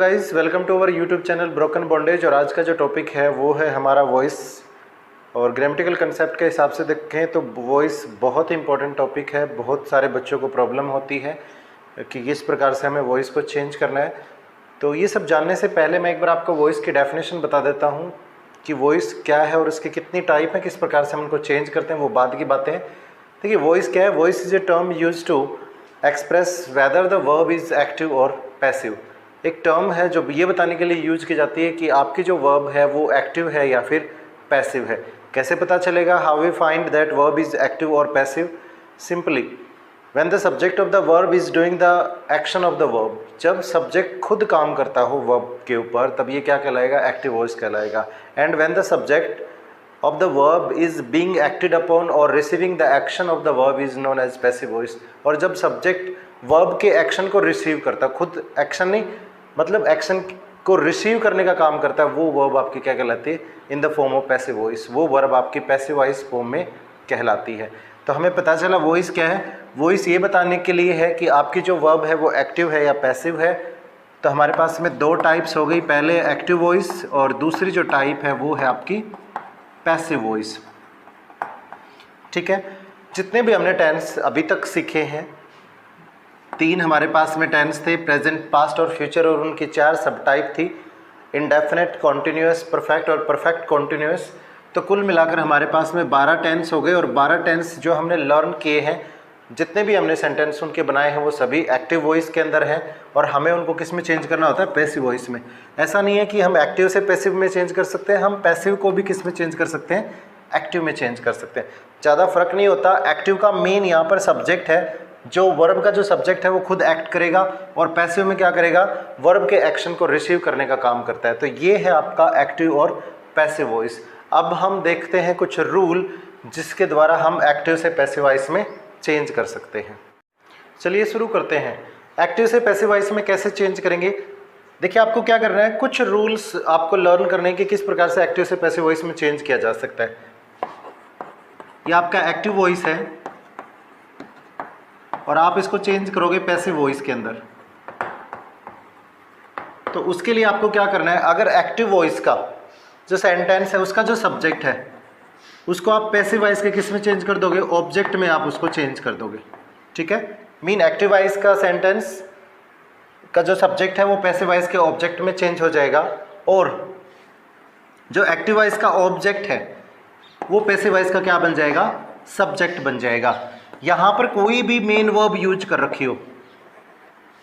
Guys, welcome to our YouTube channel broken bondage. और आज का जो टॉपिक है वो है हमारा वॉइस। और ग्रामेटिकल कंसेप्ट के हिसाब से देखें तो वॉइस बहुत ही इंपॉर्टेंट टॉपिक है। बहुत सारे बच्चों को प्रॉब्लम होती है कि किस प्रकार से हमें वॉइस को चेंज करना है। तो ये सब जानने से पहले मैं एक बार आपको वॉइस की डेफिनेशन बता देता हूँ कि वॉइस क्या है और उसके कितनी टाइप है, किस प्रकार से हम उनको चेंज करते हैं, वो बाद की बातें हैं। देखिए, वॉइस क्या है? Voice is a term use to express whether the verb is active और पैसिव। एक टर्म है जो ये बताने के लिए यूज की जाती है कि आपकी जो वर्ब है वो एक्टिव है या फिर पैसिव है। कैसे पता चलेगा? How we find that verb is active और passive? Simply, when the subject of the verb is doing the action of the verb. जब सब्जेक्ट खुद काम करता हो वर्ब के ऊपर, तब ये क्या कहलाएगा? एक्टिव वॉइस कहलाएगा। And when the subject of the verb is being acted upon or receiving the action of the verb is known as passive voice। और जब सब्जेक्ट वर्ब के एक्शन को रिसीव करता, खुद एक्शन नहीं मतलब एक्शन को रिसीव करने का काम करता है, वो वर्ब आपकी क्या कहलाती है? In the form of passive voice. वो वर्ब आपकी पैसिव वॉइस फॉर्म में कहलाती है। तो हमें पता चला वॉइस क्या है। वॉइस ये बताने के लिए है कि आपकी जो वर्ब है वो एक्टिव है या पैसिव है। तो हमारे पास में दो टाइप्स हो गई, पहले एक्टिव वॉइस और दूसरी जो टाइप है वो है आपकी पैसिव वॉइस। ठीक है, जितने भी हमने टेंस अभी तक सीखे हैं, तीन हमारे पास में टेंस थे, प्रेजेंट, पास्ट और फ्यूचर, और उनकी चार सब टाइप थी, इंडेफिनेट, कॉन्टिन्यूअस, परफेक्ट और परफेक्ट कॉन्टिन्यूअस। तो कुल मिलाकर हमारे पास में 12 टेंस हो गए। और 12 टेंस जो हमने लर्न किए हैं, जितने भी हमने सेंटेंस उनके बनाए हैं, वो सभी एक्टिव वॉइस के अंदर हैं। और हमें उनको किस में चेंज करना होता है? पैसिव वॉइस में। ऐसा नहीं है कि हम एक्टिव से पैसिव में चेंज कर सकते हैं, हम पैसिव को भी किस में चेंज कर सकते हैं? एक्टिव में चेंज कर सकते हैं। ज़्यादा फर्क नहीं होता। एक्टिव का मेन यहाँ पर सब्जेक्ट है, जो वर्ब का जो सब्जेक्ट है वो खुद एक्ट करेगा, और पैसिव में क्या करेगा? वर्ब के एक्शन को रिसीव करने का काम करता है। तो ये है आपका एक्टिव और पैसिव वॉइस। अब हम देखते हैं कुछ रूल जिसके द्वारा हम एक्टिव से पैसिव वॉइस में चेंज कर सकते हैं। चलिए शुरू करते हैं। एक्टिव से पैसिव वॉइस में कैसे चेंज करेंगे? देखिए, आपको क्या करना है, कुछ रूल्स आपको लर्न करने हैं कि किस प्रकार से एक्टिव से पैसिव वॉइस में चेंज किया जा सकता है। ये आपका एक्टिव वॉइस है और आप इसको चेंज करोगे पैसिव वॉइस के अंदर। तो उसके लिए आपको क्या करना है, अगर एक्टिव वॉइस का जो सेंटेंस है उसका जो सब्जेक्ट है उसको आप पैसिव वॉइस के किस में चेंज कर दोगे? ऑब्जेक्ट में आप उसको चेंज कर दोगे। ठीक है, मीन एक्टिव वॉइस का सेंटेंस का जो सब्जेक्ट है वो पैसिव वॉइस के ऑब्जेक्ट में चेंज हो जाएगा, और जो एक्टिव वॉइस का ऑब्जेक्ट है वो पैसिव वॉइस का क्या बन जाएगा? सब्जेक्ट बन जाएगा। यहाँ पर कोई भी मेन वर्ब यूज कर रखी हो,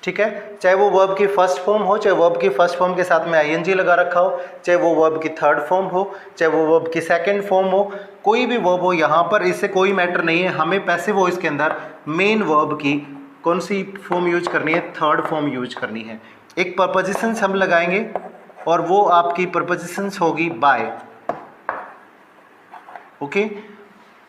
ठीक है, चाहे वो वर्ब की फर्स्ट फॉर्म हो, चाहे वर्ब की फर्स्ट फॉर्म के साथ में आईएनजी लगा रखा हो, चाहे वो वर्ब की थर्ड फॉर्म हो, चाहे वो वर्ब की सेकंड फॉर्म हो, कोई भी वर्ब हो, यहाँ पर इससे कोई मैटर नहीं है। हमें पैसिव वॉइस के अंदर मेन वर्ब की कौन सी फॉर्म यूज करनी है? थर्ड फॉर्म यूज करनी है। एक प्रपोजिशंस हम लगाएंगे और वो आपकी प्रपोजिशंस होगी बाय। ओके,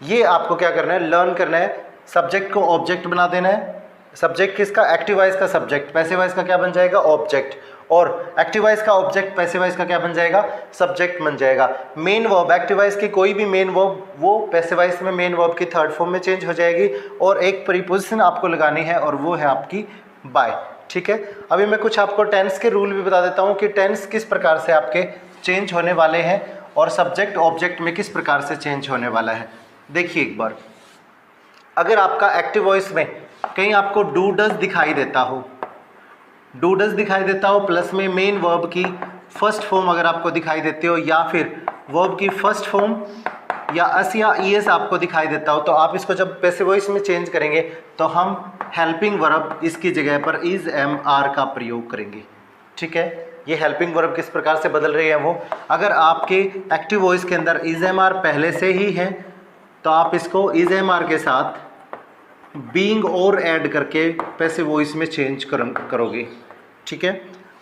ये आपको क्या करना है? लर्न करना है। सब्जेक्ट को ऑब्जेक्ट बना देना है। सब्जेक्ट किसका? एक्टिव वॉइस का सब्जेक्ट, पैसिव वॉइस का क्या बन जाएगा? ऑब्जेक्ट। और एक्टिव वॉइस का ऑब्जेक्ट पैसिव वॉइस का क्या बन जाएगा? सब्जेक्ट बन जाएगा। मेन वर्ब, एक्टिव वॉइस की कोई भी मेन वर्ब वो पैसिव वॉइस में मेन वर्ब की थर्ड फॉर्म में चेंज हो जाएगी, और एक प्रीपोजिशन आपको लगानी है और वो है आपकी बाय। ठीक है, अभी मैं कुछ आपको टेंस के रूल भी बता देता हूँ कि टेंस किस प्रकार से आपके चेंज होने वाले हैं और सब्जेक्ट ऑब्जेक्ट में किस प्रकार से चेंज होने वाला है। देखिए एक बार, अगर आपका एक्टिव वॉइस में कहीं आपको डू डज दिखाई देता हो, डू डज दिखाई देता हो प्लस में मेन वर्ब की फर्स्ट फॉर्म अगर आपको दिखाई देती हो, या फिर वर्ब की फर्स्ट फॉर्म या अस या ईएस आपको दिखाई देता हो, तो आप इसको जब पैसिव वॉइस में चेंज करेंगे तो हम हेल्पिंग वर्ब इसकी जगह पर इज एम आर का प्रयोग करेंगे। ठीक है, ये हेल्पिंग वर्ब किस प्रकार से बदल रही है वो, अगर आपके एक्टिव वॉइस के अंदर इज एम आर पहले से ही है तो आप इसको इज एम आर के साथ बीइंग और ऐड करके पैसिव वॉइस में चेंज करोगे। ठीक है,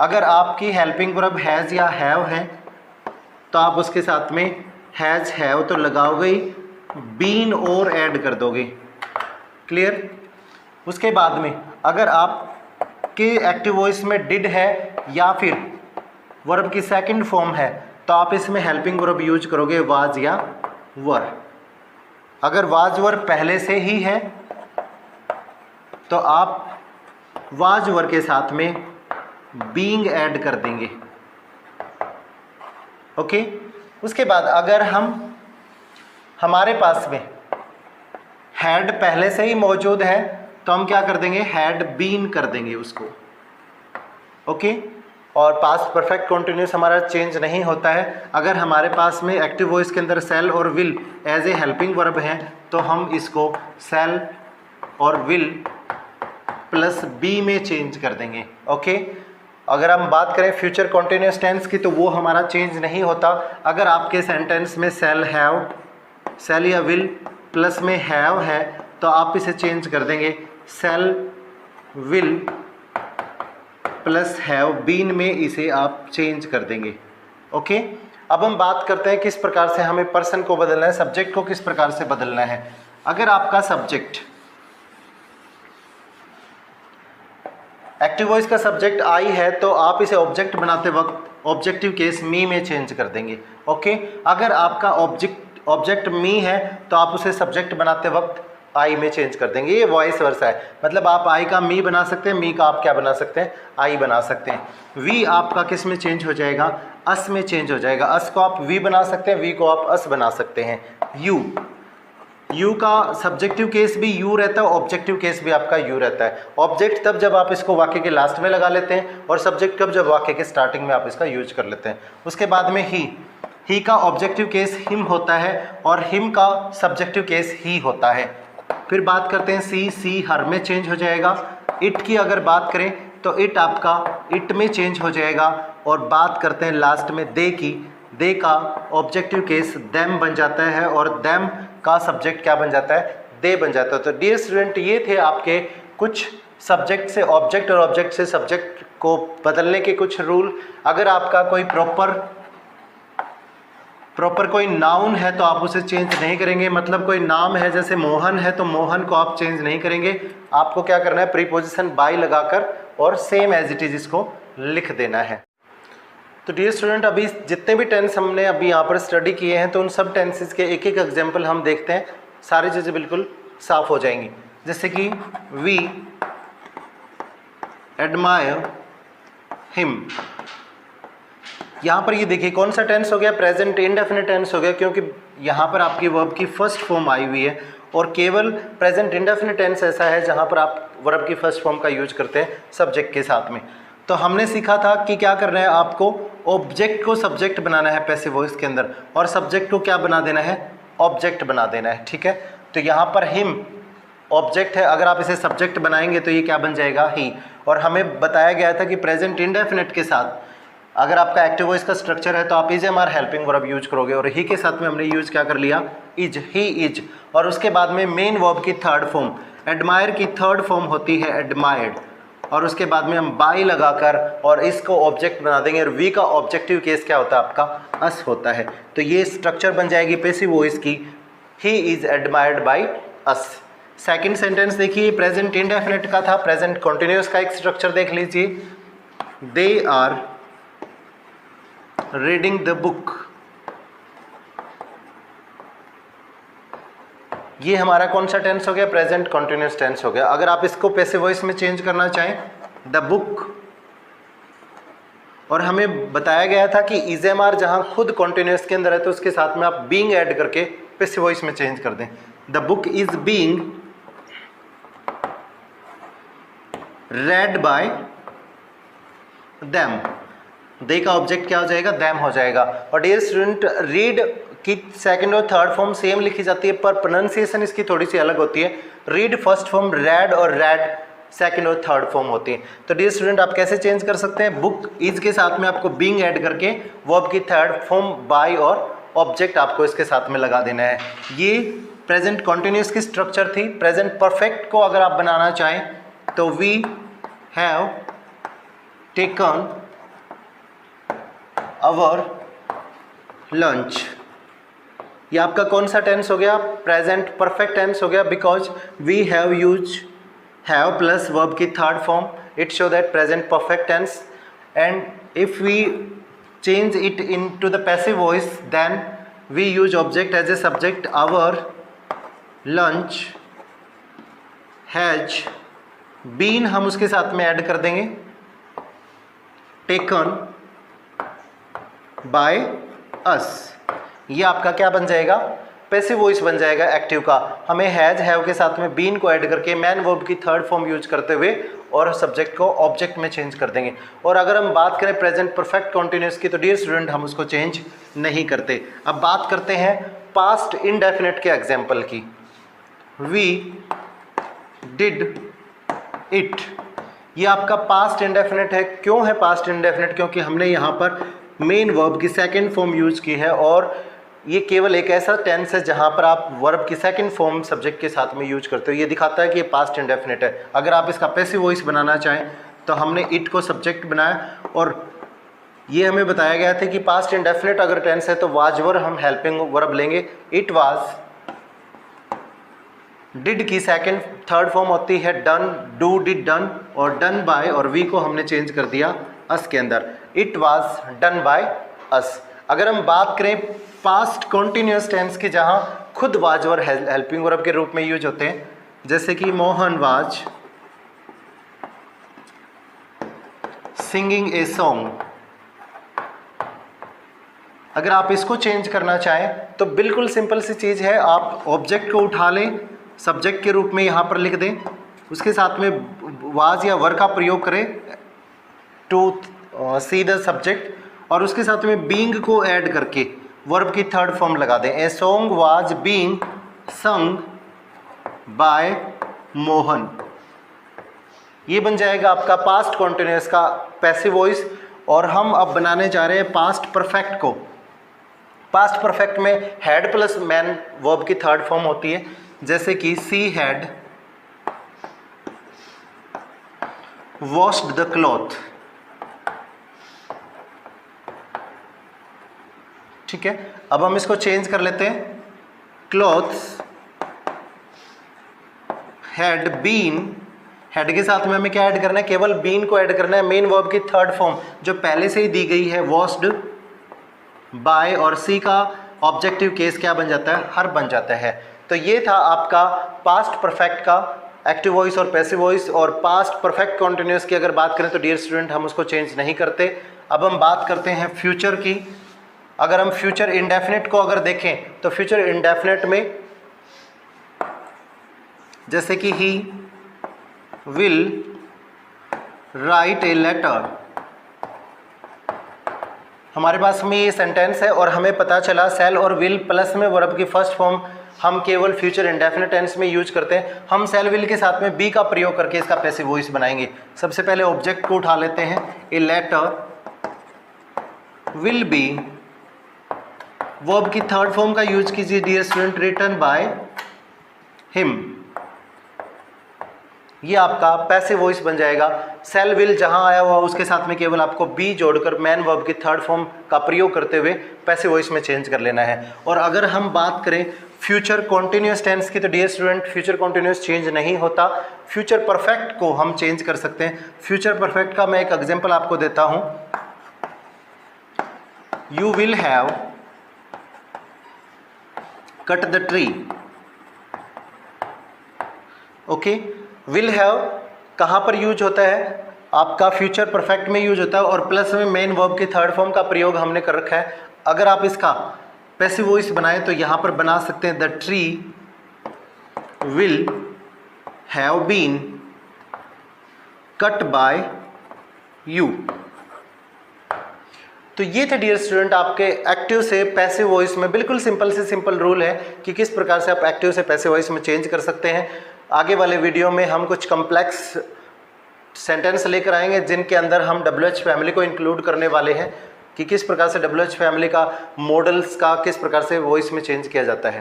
अगर आपकी हेल्पिंग वर्ब हैज़ या हैव है तो आप उसके साथ में हैज़ हैव तो लगाओगे ही, बीन और ऐड कर दोगे। क्लियर? उसके बाद में अगर आपके एक्टिव वॉइस में डिड है या फिर वर्ब की सेकंड फॉर्म है तो आप इसमें हेल्पिंग वर्ब यूज करोगे वाज या वर। अगर वाज वर पहले से ही है तो आप वाज वर के साथ में बीइंग ऐड कर देंगे। ओके, उसके बाद अगर हमारे पास में हैड पहले से ही मौजूद है तो हम क्या कर देंगे, हैड बीन कर देंगे उसको। ओके, और पास्ट परफेक्ट कॉन्टिन्यूस हमारा चेंज नहीं होता है। अगर हमारे पास में एक्टिव वॉइस के अंदर सेल और will as a helping verb है तो हम इसको सेल और विल प्लस बी में चेंज कर देंगे। ओके, अगर हम बात करें फ्यूचर कॉन्टिन्यूस टेंस की तो वो हमारा चेंज नहीं होता। अगर आपके सेंटेंस में सेल हैव, सेल या विल प्लस में हैव है तो आप इसे चेंज कर देंगे shall will plus have been में, इसे आप चेंज कर देंगे। ओके, अब हम बात करते हैं किस प्रकार से हमें पर्सन को बदलना है, सब्जेक्ट को किस प्रकार से बदलना है। अगर आपका सब्जेक्ट एक्टिव वॉइस का सब्जेक्ट आई है तो आप इसे ऑब्जेक्ट बनाते वक्त ऑब्जेक्टिव केस मी में चेंज कर देंगे। ओके, अगर आपका ऑब्जेक्ट मी है तो आप उसे सब्जेक्ट बनाते वक्त आई में चेंज कर देंगे। ये वॉइस वर्सा है, मतलब आप आई का मी बना सकते हैं, मी का आप क्या बना सकते हैं, आई बना सकते हैं। वी आपका किस में चेंज हो जाएगा, अस में चेंज हो जाएगा। अस को आप वी बना सकते हैं, वी को आप अस बना सकते हैं। यू का सब्जेक्टिव केस भी यू रहता है, ऑब्जेक्टिव केस भी आपका यू रहता है। ऑब्जेक्ट तब जब आप इसको वाक्य के लास्ट में लगा लेते हैं और सब्जेक्ट कब जब वाक्य के स्टार्टिंग में आप इसका यूज कर लेते हैं। उसके बाद में ही का ऑब्जेक्टिव केस हिम होता है और हिम का सब्जेक्टिव केस ही होता है। फिर बात करते हैं सी हर में चेंज हो जाएगा। इट की अगर बात करें तो इट आपका इट में चेंज हो जाएगा। और बात करते हैं लास्ट में दे की, दे का ऑब्जेक्टिव केस देम बन जाता है और देम का सब्जेक्ट क्या बन जाता है, दे बन जाता है। तो डियर स्टूडेंट, ये थे आपके कुछ सब्जेक्ट से ऑब्जेक्ट और ऑब्जेक्ट से सब्जेक्ट को बदलने के कुछ रूल। अगर आपका कोई प्रॉपर कोई नाउन है तो आप उसे चेंज नहीं करेंगे, मतलब कोई नाम है जैसे मोहन है तो मोहन को आप चेंज नहीं करेंगे। आपको क्या करना है, प्रीपोजिशन बाय लगाकर और सेम एज इट इज इसको लिख देना है। तो डियर स्टूडेंट, अभी जितने भी टेंस हमने अभी यहाँ पर स्टडी किए हैं तो उन सब टेंसेस के एक एक एग्जाम्पल हम देखते हैं, सारी चीज़ें बिल्कुल साफ हो जाएंगी। जैसे कि वी एडमायर हिम, यहाँ पर ये देखिए कौन सा टेंस हो गया, प्रेजेंट इंडेफिनिट टेंस हो गया, क्योंकि यहाँ पर आपकी वर्ब की फर्स्ट फॉर्म आई हुई है। और केवल प्रेजेंट इंडेफिनिट टेंस ऐसा है जहाँ पर आप वर्ब की फर्स्ट फॉर्म का यूज करते हैं सब्जेक्ट के साथ में। तो हमने सीखा था कि क्या करना है, आपको ऑब्जेक्ट को सब्जेक्ट बनाना है पैसिव वॉइस के अंदर और सब्जेक्ट को क्या बना देना है, ऑब्जेक्ट बना देना है। ठीक है, तो यहाँ पर हिम ऑब्जेक्ट है, अगर आप इसे सब्जेक्ट बनाएंगे तो ये क्या बन जाएगा, ही। और हमें बताया गया था कि प्रेजेंट इंडेफिनिट के साथ अगर आपका एक्टिव वॉइस का स्ट्रक्चर है तो आप is am are helping verb use करोगे और ही के साथ में हमने यूज क्या कर लिया, इज, ही इज। और उसके बाद में मेन वर्ब की थर्ड फॉर्म एडमायर की थर्ड फॉर्म होती है एडमायर्ड, और उसके बाद में हम बाय लगाकर और इसको ऑब्जेक्ट बना देंगे और वी का ऑब्जेक्टिव केस क्या होता है, आपका अस होता है। तो ये स्ट्रक्चर बन जाएगी पैसिव वॉइस की, he is admired by us. Second sentence देखिए, प्रेजेंट इंडेफिनिट का था, प्रेजेंट कंटिन्यूअस का एक स्ट्रक्चर देख लीजिए, they are reading the book. ये हमारा कौन सा टेंस हो गया, प्रेजेंट कंटिन्यूअस टेंस हो गया। अगर आप इसको पैसिव वॉइस में चेंज करना चाहें, द बुक, और हमें बताया गया था कि इज एम आर जहां खुद कंटिन्यूअस के अंदर है तो उसके साथ में आप बीइंग ऐड करके पैसिव वॉइस में चेंज कर दें। The book is being read by them, they का ऑब्जेक्ट क्या हो जाएगा, देम हो जाएगा। और डियर स्टूडेंट, रीड की सेकंड और थर्ड फॉर्म सेम लिखी जाती है पर प्रोनाउंसिएशन इसकी थोड़ी सी अलग होती है। रीड फर्स्ट फॉर्म रेड और रेड सेकंड और थर्ड फॉर्म होती है। तो डियर स्टूडेंट, आप कैसे चेंज कर सकते हैं, बुक इज के साथ में आपको बीइंग ऐड करके वर्ब की थर्ड फॉर्म बाय और ऑब्जेक्ट आपको इसके साथ में लगा देना है। ये प्रेजेंट कॉन्टिन्यूस की स्ट्रक्चर थी। प्रेजेंट परफेक्ट को अगर आप बनाना चाहें तो we have taken our lunch, ये आपका कौन सा टेंस हो गया, प्रेजेंट परफेक्ट टेंस हो गया, because we have use have plus verb की third form, it show that present perfect tense. And if we change it in to the passive voice then we use object as a subject, our lunch has been हम उसके साथ में add कर देंगे taken by us. ये आपका क्या बन जाएगा, पैसिव वॉइस बन जाएगा एक्टिव का। हमें हैज हैव के साथ में बीन को ऐड करके मैन वर्ब की थर्ड फॉर्म यूज करते हुए और सब्जेक्ट को ऑब्जेक्ट में चेंज कर देंगे। और अगर हम बात करें प्रेजेंट परफेक्ट कॉन्टिन्यूस की तो डियर स्टूडेंट हम उसको चेंज नहीं करते। अब बात करते हैं पास्ट इनडेफिनिट के एग्जाम्पल की। वी डिड इट, ये आपका पास्ट इनडेफिनिट है। क्यों है पास्ट इनडेफिनिट? क्योंकि हमने यहाँ पर मेन वर्ब की सेकेंड फॉर्म यूज की है और ये केवल एक ऐसा टेंस है जहाँ पर आप वर्ब की सेकंड फॉर्म सब्जेक्ट के साथ में यूज करते हो। ये दिखाता है कि ये पास्ट इंडेफिनिट है। अगर आप इसका पैसिव वॉइस बनाना चाहें तो हमने इट को सब्जेक्ट बनाया और ये हमें बताया गया था कि पास्ट इंडेफिनिट अगर टेंस है तो वाज वर हम हेल्पिंग वर्ब लेंगे। इट वाज, डिड की सेकंड थर्ड फॉर्म होती है डन, डू डिड डन, और डन बाय और वी को हमने चेंज कर दिया अस के अंदर। It was done by us. अगर हम बात करें पास्ट कॉन्टिन्यूस टेंस की जहां खुद वाज वर हेल्पिंग वर्ब के रूप में यूज होते हैं, जैसे कि Mohan was singing a song. अगर आप इसको चेंज करना चाहें तो बिल्कुल सिंपल सी चीज़ है, आप ऑब्जेक्ट को उठा लें, सब्जेक्ट के रूप में यहाँ पर लिख दें, उसके साथ में वाज या वर का प्रयोग करें टू सी द सब्जेक्ट, और उसके साथ में बीइंग को ऐड करके वर्ब की थर्ड फॉर्म लगा दें। A song was being sung by Mohan. ये बन जाएगा आपका पास्ट कॉन्टिन्यूस का पैसिव वॉइस। और हम अब बनाने जा रहे हैं पास्ट परफेक्ट को। पास्ट परफेक्ट में हैड प्लस मैन वर्ब की थर्ड फॉर्म होती है, जैसे कि she had washed the cloth. ठीक है, अब हम इसको चेंज कर लेते हैं। क्लॉथ्स हैड बीन, हेड के साथ में हमें क्या ऐड करना है, केवल बीन को ऐड करना है। मेन वर्ब की थर्ड फॉर्म जो पहले से ही दी गई है वॉश्ड बाय, और सी का ऑब्जेक्टिव केस क्या बन जाता है, हर बन जाता है। तो ये था आपका पास्ट परफेक्ट का एक्टिव वॉइस और पैसिव वॉइस। और पास्ट परफेक्ट कॉन्टिन्यूस की अगर बात करें तो डियर स्टूडेंट हम उसको चेंज नहीं करते। अब हम बात करते हैं फ्यूचर की। अगर हम फ्यूचर इंडेफिनिट को अगर देखें तो फ्यूचर इंडेफिनिट में जैसे कि he will write a letter, हमारे पास में ये सेंटेंस है और हमें पता चला सेल और विल प्लस में वर्ब की फर्स्ट फॉर्म हम केवल फ्यूचर इंडेफिनिट टेंस में यूज करते हैं। हम सेल विल के साथ में बी का प्रयोग करके इसका पैसिव वॉइस बनाएंगे। सबसे पहले ऑब्जेक्ट को उठा लेते हैं। A letter will be, verb की थर्ड फॉर्म का यूज कीजिए dear student, written by him. ये आपका पैसिव वॉइस बन जाएगा। सेल विल जहां आया हुआ उसके साथ में केवल आपको बी जोड़कर मैन वर्ब की थर्ड फॉर्म का प्रयोग करते हुए पैसिव वॉइस में चेंज कर लेना है। और अगर हम बात करें फ्यूचर कॉन्टिन्यूस टेंस की तो dear student future continuous change नहीं होता। फ्यूचर परफेक्ट को हम चेंज कर सकते हैं। फ्यूचर परफेक्ट का मैं एक एग्जाम्पल आपको देता हूं। You will have cut the tree. Okay, will have कहाँ पर यूज होता है, आपका फ्यूचर परफेक्ट में यूज होता है और प्लस में मेन वर्ब की थर्ड फॉर्म का प्रयोग हमने कर रखा है। अगर आप इसका पैसिव वॉइस बनाएं तो यहाँ पर बना सकते हैं the tree will have been cut by you. तो ये थे डियर स्टूडेंट आपके एक्टिव से पैसिव वॉइस में बिल्कुल सिंपल से सिंपल रूल है कि किस प्रकार से आप एक्टिव से पैसिव वॉइस में चेंज कर सकते हैं। आगे वाले वीडियो में हम कुछ कॉम्प्लेक्स सेंटेंस लेकर आएंगे जिनके अंदर हम WH फैमिली को इंक्लूड करने वाले हैं कि किस प्रकार से WH फैमिली का मॉडल्स का किस प्रकार से वॉइस में चेंज किया जाता है।